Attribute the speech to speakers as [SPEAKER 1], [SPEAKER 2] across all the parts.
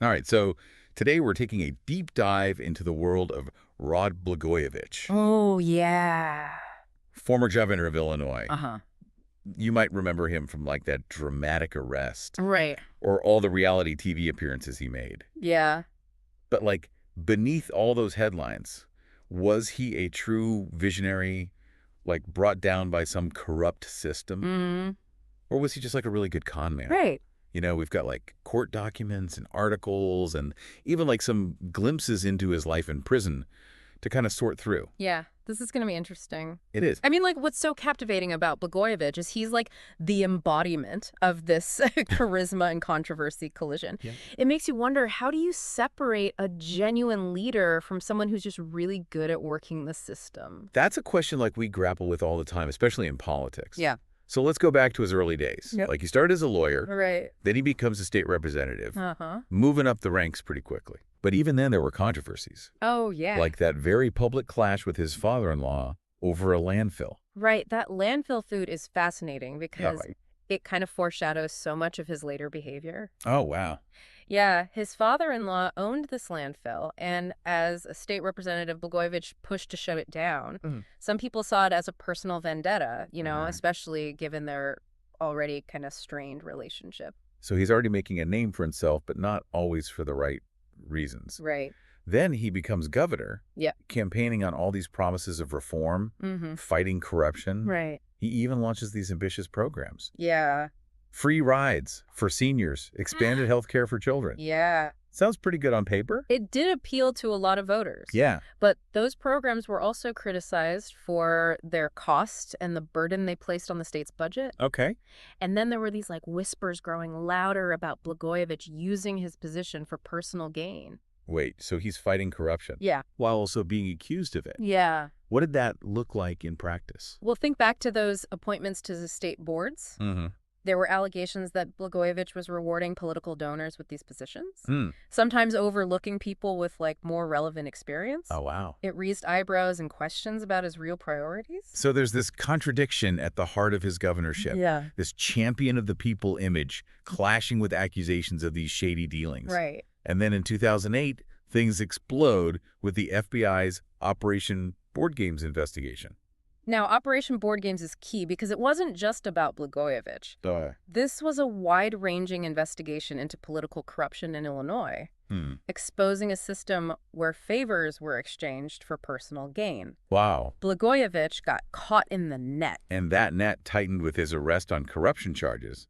[SPEAKER 1] All right, so today we're taking a deep dive into the world of Rod Blagojevich,
[SPEAKER 2] Oh, yeah.
[SPEAKER 1] former governor of Illinois.
[SPEAKER 2] Uh-huh.
[SPEAKER 1] You might remember him from like that dramatic arrest
[SPEAKER 2] Right.
[SPEAKER 1] or all the reality TV appearances he made.
[SPEAKER 2] Yeah.
[SPEAKER 1] But like beneath all those headlines, was he a true visionary, like brought down by some corrupt system?
[SPEAKER 2] Mm.
[SPEAKER 1] Or was he just like a really good con man?
[SPEAKER 2] Right.
[SPEAKER 1] We've got like court documents and articles and even like some glimpses into his life in prison to kind of sort through.
[SPEAKER 2] Yeah. This is going to be interesting.
[SPEAKER 1] It is.
[SPEAKER 2] I mean, like, what's so captivating about Blagojevich is he's like the embodiment of this charisma and controversy collision.
[SPEAKER 1] Yeah.
[SPEAKER 2] It makes you wonder, how do you separate a genuine leader from someone who's just really good at working the system?
[SPEAKER 1] That's a question like we grapple with all the time, especially in politics.
[SPEAKER 2] Yeah.
[SPEAKER 1] So let's go back to his early days.
[SPEAKER 2] Yep.
[SPEAKER 1] Like he started as a lawyer,
[SPEAKER 2] Right.
[SPEAKER 1] then he becomes a state representative,
[SPEAKER 2] Uh-huh.
[SPEAKER 1] moving up the ranks pretty quickly. But even then there were controversies,
[SPEAKER 2] Oh, yeah.
[SPEAKER 1] like that very public clash with his father-in-law over a landfill.
[SPEAKER 2] Right. That landfill food is fascinating because
[SPEAKER 1] right.
[SPEAKER 2] it kind of foreshadows so much of his later behavior.
[SPEAKER 1] Oh, wow.
[SPEAKER 2] Yeah, his father-in-law owned this landfill, and as a state representative, Blagojevich pushed to shut it down.
[SPEAKER 1] Mhm.
[SPEAKER 2] Some people saw it as a personal vendetta,
[SPEAKER 1] Ah.
[SPEAKER 2] especially given their already kind of strained relationship.
[SPEAKER 1] So he's already making a name for himself, but not always for the right reasons.
[SPEAKER 2] Right.
[SPEAKER 1] Then he becomes governor,
[SPEAKER 2] Yeah.
[SPEAKER 1] campaigning on all these promises of reform,
[SPEAKER 2] Mm-hmm.
[SPEAKER 1] fighting corruption.
[SPEAKER 2] Right.
[SPEAKER 1] He even launches these ambitious programs.
[SPEAKER 2] Yeah.
[SPEAKER 1] Free rides for seniors, expanded health care for children.
[SPEAKER 2] Yeah.
[SPEAKER 1] Sounds pretty good on paper.
[SPEAKER 2] It did appeal to a lot of voters.
[SPEAKER 1] Yeah.
[SPEAKER 2] But those programs were also criticized for their cost and the burden they placed on the state's budget.
[SPEAKER 1] Okay.
[SPEAKER 2] And then there were these like whispers growing louder about Blagojevich using his position for personal gain.
[SPEAKER 1] Wait, so he's fighting corruption
[SPEAKER 2] Yeah.
[SPEAKER 1] while also being accused of it.
[SPEAKER 2] Yeah.
[SPEAKER 1] What did that look like in practice?
[SPEAKER 2] Well, think back to those appointments to the state boards.
[SPEAKER 1] Mm-hmm.
[SPEAKER 2] There were allegations that Blagojevich was rewarding political donors with these positions,
[SPEAKER 1] Mm.
[SPEAKER 2] sometimes overlooking people with like more relevant experience.
[SPEAKER 1] Oh, wow.
[SPEAKER 2] It raised eyebrows and questions about his real priorities.
[SPEAKER 1] So there's this contradiction at the heart of his governorship.
[SPEAKER 2] Yeah.
[SPEAKER 1] This champion of the people image clashing with accusations of these shady dealings.
[SPEAKER 2] Right.
[SPEAKER 1] And then in 2008, things explode with the FBI's Operation Board Games investigation.
[SPEAKER 2] Now, Operation Board Games is key because it wasn't just about Blagojevich. This was a wide-ranging investigation into political corruption in Illinois, exposing a system where favors were exchanged for personal gain.
[SPEAKER 1] Wow.
[SPEAKER 2] Blagojevich got caught in the net.
[SPEAKER 1] And that net tightened with his arrest on corruption charges,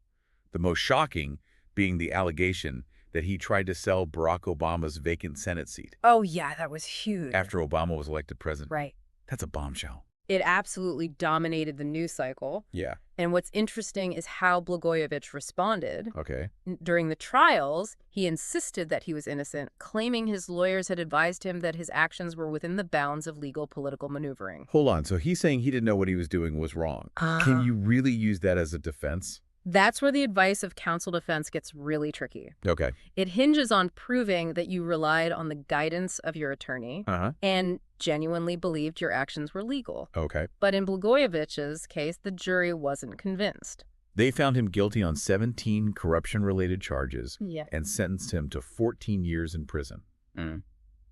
[SPEAKER 1] the most shocking being the allegation that he tried to sell Barack Obama's vacant Senate seat
[SPEAKER 2] Oh, yeah, that was huge.
[SPEAKER 1] after Obama was elected president.
[SPEAKER 2] Right.
[SPEAKER 1] That's a bombshell.
[SPEAKER 2] It absolutely dominated the news cycle.
[SPEAKER 1] Yeah.
[SPEAKER 2] And what's interesting is how Blagojevich responded.
[SPEAKER 1] Okay.
[SPEAKER 2] During the trials, he insisted that he was innocent, claiming his lawyers had advised him that his actions were within the bounds of legal political maneuvering.
[SPEAKER 1] Hold on. So he's saying he didn't know what he was doing was wrong. Can you really use that as a defense?
[SPEAKER 2] That's where the advice of counsel defense gets really tricky.
[SPEAKER 1] Okay.
[SPEAKER 2] It hinges on proving that you relied on the guidance of your attorney
[SPEAKER 1] Uh-huh.
[SPEAKER 2] and genuinely believed your actions were legal.
[SPEAKER 1] Okay.
[SPEAKER 2] But in Blagojevich's case, the jury wasn't convinced.
[SPEAKER 1] They found him guilty on 17 corruption-related charges
[SPEAKER 2] Yeah.
[SPEAKER 1] and sentenced him to 14 years in prison.
[SPEAKER 2] Mm.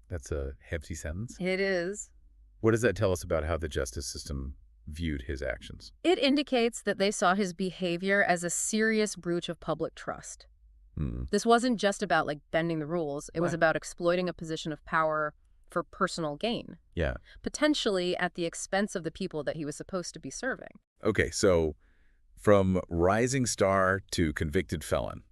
[SPEAKER 1] That's a hefty sentence.
[SPEAKER 2] It is.
[SPEAKER 1] What does that tell us about how the justice system viewed his actions?
[SPEAKER 2] It indicates that they saw his behavior as a serious breach of public trust. This wasn't just about like bending the rules. It was
[SPEAKER 1] Right.
[SPEAKER 2] about exploiting a position of power for personal gain,
[SPEAKER 1] Yeah.
[SPEAKER 2] potentially at the expense of the people that he was supposed to be serving.
[SPEAKER 1] Okay, so from rising star to convicted felon,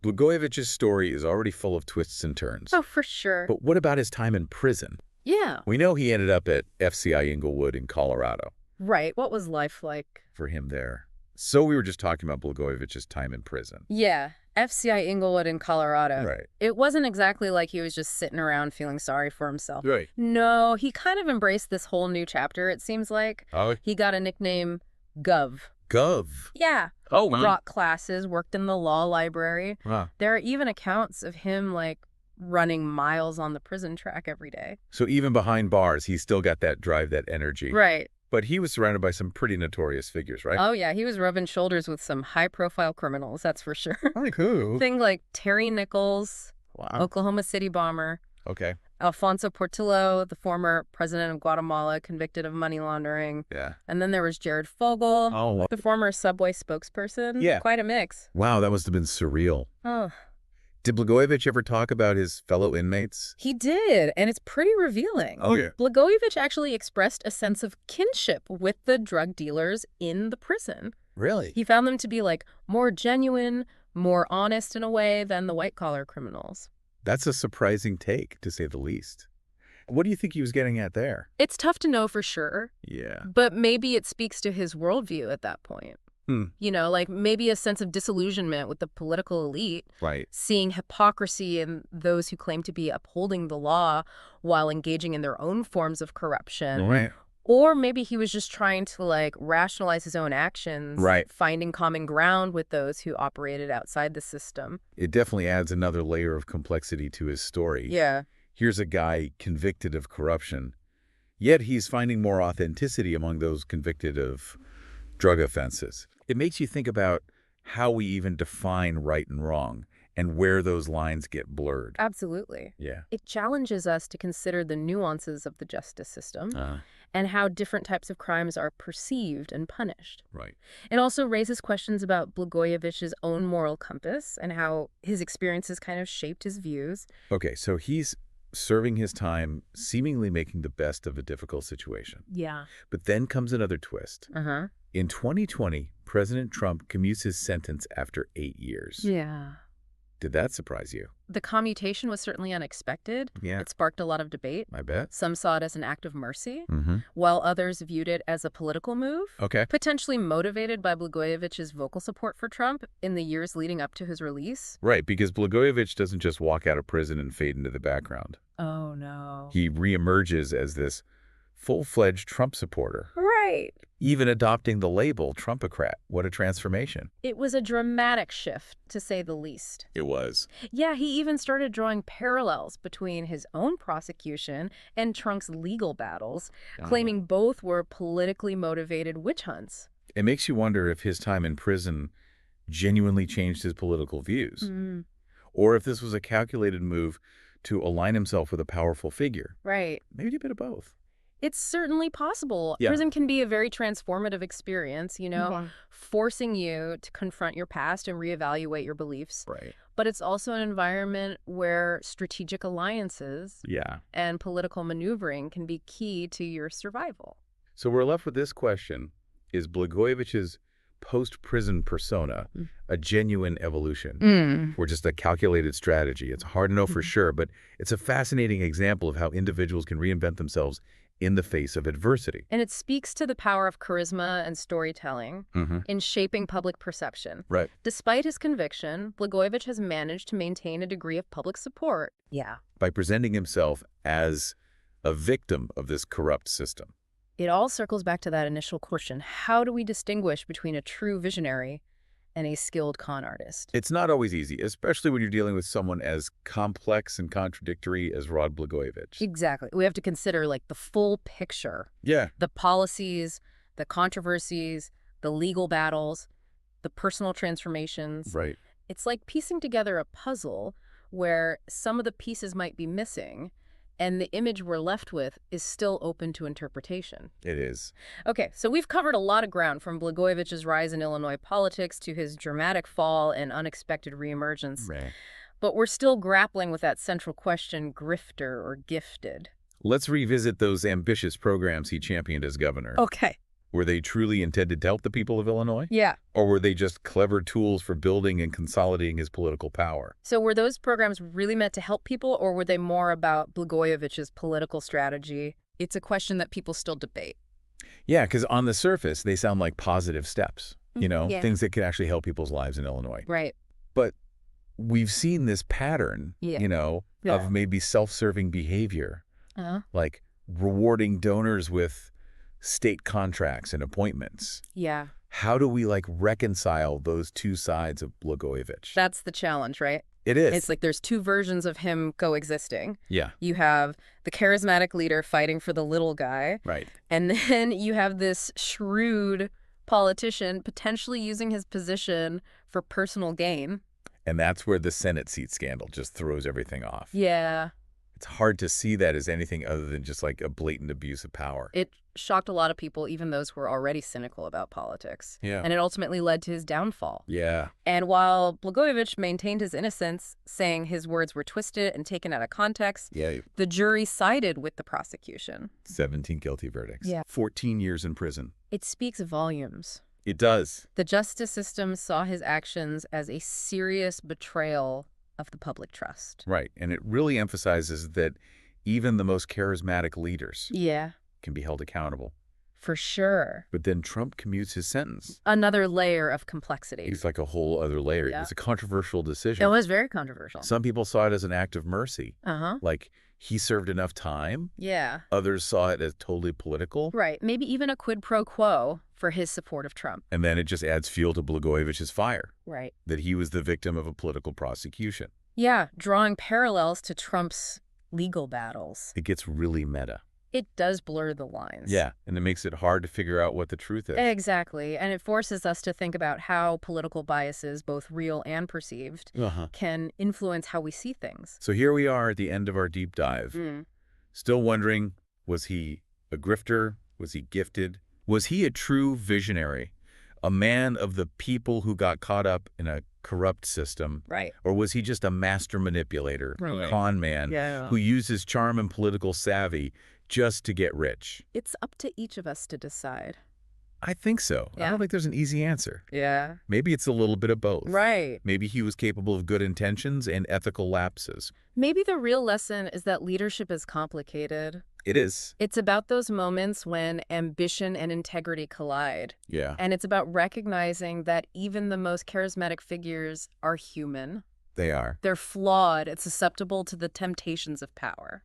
[SPEAKER 1] Blagojevich's story is already full of twists and turns.
[SPEAKER 2] Oh, for sure.
[SPEAKER 1] But what about his time in prison?
[SPEAKER 2] Yeah.
[SPEAKER 1] We know he ended up at FCI Inglewood in Colorado.
[SPEAKER 2] Right. What was life like
[SPEAKER 1] for him there? So we were just talking about Blagojevich's time in prison.
[SPEAKER 2] Yeah. FCI Inglewood in Colorado.
[SPEAKER 1] Right.
[SPEAKER 2] It wasn't exactly like he was just sitting around feeling sorry for himself.
[SPEAKER 1] Right.
[SPEAKER 2] No, he kind of embraced this whole new chapter, it seems like.
[SPEAKER 1] Oh.
[SPEAKER 2] He got a nickname, Gov.
[SPEAKER 1] Gov.
[SPEAKER 2] Yeah.
[SPEAKER 1] Oh, wow.
[SPEAKER 2] Brought classes, worked in the law library.
[SPEAKER 1] Wow.
[SPEAKER 2] There are even accounts of him, like, running miles on the prison track every day.
[SPEAKER 1] So even behind bars, he's still got that drive, that energy.
[SPEAKER 2] Right.
[SPEAKER 1] But he was surrounded by some pretty notorious figures, right?
[SPEAKER 2] Oh, yeah, he was rubbing shoulders with some high-profile criminals, that's for sure.
[SPEAKER 1] Like who?
[SPEAKER 2] Things like Terry Nichols,
[SPEAKER 1] Wow.
[SPEAKER 2] Oklahoma City bomber.
[SPEAKER 1] Okay.
[SPEAKER 2] Alfonso Portillo, the former president of Guatemala, convicted of money laundering.
[SPEAKER 1] Yeah.
[SPEAKER 2] And then there was Jared Fogle,
[SPEAKER 1] Oh.
[SPEAKER 2] the former Subway spokesperson.
[SPEAKER 1] Yeah.
[SPEAKER 2] Quite a mix.
[SPEAKER 1] Wow, that must have been surreal.
[SPEAKER 2] Oh.
[SPEAKER 1] Did Blagojevich ever talk about his fellow inmates?
[SPEAKER 2] He did, and it's pretty revealing.
[SPEAKER 1] Oh, yeah.
[SPEAKER 2] Blagojevich actually expressed a sense of kinship with the drug dealers in the prison.
[SPEAKER 1] Really?
[SPEAKER 2] He found them to be, like, more genuine, more honest in a way than the white-collar criminals.
[SPEAKER 1] That's a surprising take, to say the least. What do you think he was getting at there?
[SPEAKER 2] It's tough to know for sure.
[SPEAKER 1] Yeah.
[SPEAKER 2] But maybe it speaks to his worldview at that point. You know, like maybe a sense of disillusionment with the political elite.
[SPEAKER 1] Right.
[SPEAKER 2] Seeing hypocrisy in those who claim to be upholding the law while engaging in their own forms of corruption.
[SPEAKER 1] Right.
[SPEAKER 2] Or maybe he was just trying to, like, rationalize his own actions.
[SPEAKER 1] Right.
[SPEAKER 2] Finding common ground with those who operated outside the system.
[SPEAKER 1] It definitely adds another layer of complexity to his story.
[SPEAKER 2] Yeah.
[SPEAKER 1] Here's a guy convicted of corruption, yet he's finding more authenticity among those convicted of drug offenses. It makes you think about how we even define right and wrong and where those lines get blurred.
[SPEAKER 2] Absolutely.
[SPEAKER 1] Yeah.
[SPEAKER 2] It challenges us to consider the nuances of the justice system and how different types of crimes are perceived and punished.
[SPEAKER 1] Right.
[SPEAKER 2] It also raises questions about Blagojevich's own moral compass and how his experiences kind of shaped his views.
[SPEAKER 1] Okay, so he's serving his time, seemingly making the best of a difficult situation.
[SPEAKER 2] Yeah.
[SPEAKER 1] But then comes another twist. In 2020, President Trump commutes his sentence after 8 years.
[SPEAKER 2] Yeah.
[SPEAKER 1] Did that surprise you?
[SPEAKER 2] The commutation was certainly unexpected.
[SPEAKER 1] Yeah.
[SPEAKER 2] It sparked a lot of debate.
[SPEAKER 1] I bet.
[SPEAKER 2] Some saw it as an act of mercy,
[SPEAKER 1] Mm-hmm.
[SPEAKER 2] while others viewed it as a political move,
[SPEAKER 1] Okay.
[SPEAKER 2] potentially motivated by Blagojevich's vocal support for Trump in the years leading up to his release.
[SPEAKER 1] Right, because Blagojevich doesn't just walk out of prison and fade into the background.
[SPEAKER 2] Oh, no.
[SPEAKER 1] He reemerges as this full-fledged Trump supporter,
[SPEAKER 2] Right.
[SPEAKER 1] even adopting the label Trumpocrat. What a transformation.
[SPEAKER 2] It was a dramatic shift, to say the least.
[SPEAKER 1] It was.
[SPEAKER 2] Yeah, he even started drawing parallels between his own prosecution and Trump's legal battles, claiming both were politically motivated witch hunts.
[SPEAKER 1] It makes you wonder if his time in prison genuinely changed his political views, or if this was a calculated move to align himself with a powerful figure.
[SPEAKER 2] Right.
[SPEAKER 1] Maybe a bit of both.
[SPEAKER 2] It's certainly possible.
[SPEAKER 1] Yeah.
[SPEAKER 2] Prison can be a very transformative experience, you know, forcing you to confront your past and reevaluate your beliefs.
[SPEAKER 1] Right.
[SPEAKER 2] But it's also an environment where strategic alliances
[SPEAKER 1] Yeah.
[SPEAKER 2] and political maneuvering can be key to your survival.
[SPEAKER 1] So we're left with this question. Is Blagojevich's post-prison persona a genuine evolution or just a calculated strategy? It's hard to know for sure, but it's a fascinating example of how individuals can reinvent themselves in the face of adversity.
[SPEAKER 2] And it speaks to the power of charisma and storytelling in shaping public perception.
[SPEAKER 1] Right.
[SPEAKER 2] Despite his conviction, Blagojevich has managed to maintain a degree of public support. Yeah.
[SPEAKER 1] By presenting himself as a victim of this corrupt system.
[SPEAKER 2] It all circles back to that initial question. How do we distinguish between a true visionary and a skilled con artist?
[SPEAKER 1] It's not always easy, especially when you're dealing with someone as complex and contradictory as Rod Blagojevich.
[SPEAKER 2] Exactly. We have to consider, like, the full picture.
[SPEAKER 1] Yeah.
[SPEAKER 2] The policies, the controversies, the legal battles, the personal transformations.
[SPEAKER 1] Right.
[SPEAKER 2] It's like piecing together a puzzle where some of the pieces might be missing, and the image we're left with is still open to interpretation.
[SPEAKER 1] It is.
[SPEAKER 2] Okay, so we've covered a lot of ground, from Blagojevich's rise in Illinois politics to his dramatic fall and unexpected reemergence.
[SPEAKER 1] Right.
[SPEAKER 2] But we're still grappling with that central question, grifter or gifted.
[SPEAKER 1] Let's revisit those ambitious programs he championed as governor.
[SPEAKER 2] Okay.
[SPEAKER 1] Were they truly intended to help the people of Illinois?
[SPEAKER 2] Yeah.
[SPEAKER 1] Or were they just clever tools for building and consolidating his political power?
[SPEAKER 2] So were those programs really meant to help people, or were they more about Blagojevich's political strategy? It's a question that people still debate.
[SPEAKER 1] Yeah, because on the surface, they sound like positive steps, you know,
[SPEAKER 2] Yeah.
[SPEAKER 1] things that could actually help people's lives in Illinois.
[SPEAKER 2] Right.
[SPEAKER 1] But we've seen this pattern, you know, of maybe self-serving behavior, like rewarding donors with state contracts and appointments.
[SPEAKER 2] Yeah.
[SPEAKER 1] How do we, like, reconcile those two sides of Blagojevich?
[SPEAKER 2] That's the challenge, right?
[SPEAKER 1] It is.
[SPEAKER 2] It's like there's two versions of him coexisting.
[SPEAKER 1] Yeah.
[SPEAKER 2] You have the charismatic leader fighting for the little guy.
[SPEAKER 1] Right.
[SPEAKER 2] And then you have this shrewd politician potentially using his position for personal gain.
[SPEAKER 1] And that's where the Senate seat scandal just throws everything off.
[SPEAKER 2] Yeah.
[SPEAKER 1] It's hard to see that as anything other than just like a blatant abuse of power.
[SPEAKER 2] It shocked a lot of people, even those who were already cynical about politics.
[SPEAKER 1] Yeah.
[SPEAKER 2] And it ultimately led to his downfall.
[SPEAKER 1] Yeah.
[SPEAKER 2] And while Blagojevich maintained his innocence, saying his words were twisted and taken out of context, the jury sided with the prosecution.
[SPEAKER 1] 17 guilty verdicts.
[SPEAKER 2] Yeah.
[SPEAKER 1] 14 years in prison.
[SPEAKER 2] It speaks volumes.
[SPEAKER 1] It does.
[SPEAKER 2] The justice system saw his actions as a serious betrayal of the public trust.
[SPEAKER 1] Right. And it really emphasizes that even the most charismatic leaders can be held accountable.
[SPEAKER 2] For sure.
[SPEAKER 1] But then Trump commutes his sentence.
[SPEAKER 2] Another layer of complexity.
[SPEAKER 1] It's like a whole other layer.
[SPEAKER 2] Yeah.
[SPEAKER 1] It's a controversial decision.
[SPEAKER 2] It was very controversial.
[SPEAKER 1] Some people saw it as an act of mercy.
[SPEAKER 2] Uh-huh.
[SPEAKER 1] Like, he served enough time.
[SPEAKER 2] Yeah.
[SPEAKER 1] Others saw it as totally political.
[SPEAKER 2] Right. Maybe even a quid pro quo for his support of Trump.
[SPEAKER 1] And then it just adds fuel to Blagojevich's fire.
[SPEAKER 2] Right.
[SPEAKER 1] That he was the victim of a political prosecution.
[SPEAKER 2] Yeah, drawing parallels to Trump's legal battles.
[SPEAKER 1] It gets really meta.
[SPEAKER 2] It does blur the lines.
[SPEAKER 1] Yeah, and it makes it hard to figure out what the truth is.
[SPEAKER 2] Exactly, and it forces us to think about how political biases, both real and perceived, can influence how we see things.
[SPEAKER 1] So here we are at the end of our deep dive. Still wondering, was he a grifter? Was he gifted? Was he a true visionary? A man of the people who got caught up in a corrupt system?
[SPEAKER 2] Right.
[SPEAKER 1] Or was he just a master manipulator, con man, who used his charm and political savvy just to get rich?
[SPEAKER 2] It's up to each of us to decide.
[SPEAKER 1] I think so.
[SPEAKER 2] Yeah.
[SPEAKER 1] I don't think there's an easy answer.
[SPEAKER 2] Yeah.
[SPEAKER 1] Maybe it's a little bit of both.
[SPEAKER 2] Right.
[SPEAKER 1] Maybe he was capable of good intentions and ethical lapses.
[SPEAKER 2] Maybe the real lesson is that leadership is complicated.
[SPEAKER 1] It is.
[SPEAKER 2] It's about those moments when ambition and integrity collide.
[SPEAKER 1] Yeah.
[SPEAKER 2] And it's about recognizing that even the most charismatic figures are human.
[SPEAKER 1] They are.
[SPEAKER 2] They're flawed and susceptible to the temptations of power.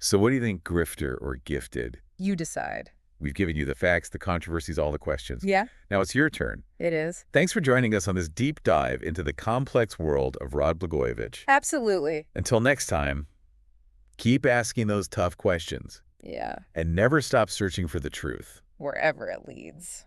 [SPEAKER 1] So what do you think, grifter or gifted?
[SPEAKER 2] You decide.
[SPEAKER 1] We've given you the facts, the controversies, all the questions.
[SPEAKER 2] Yeah.
[SPEAKER 1] Now it's your turn.
[SPEAKER 2] It is.
[SPEAKER 1] Thanks for joining us on this deep dive into the complex world of Rod Blagojevich.
[SPEAKER 2] Absolutely.
[SPEAKER 1] Until next time, keep asking those tough questions.
[SPEAKER 2] Yeah.
[SPEAKER 1] And never stop searching for the truth.
[SPEAKER 2] Wherever it leads.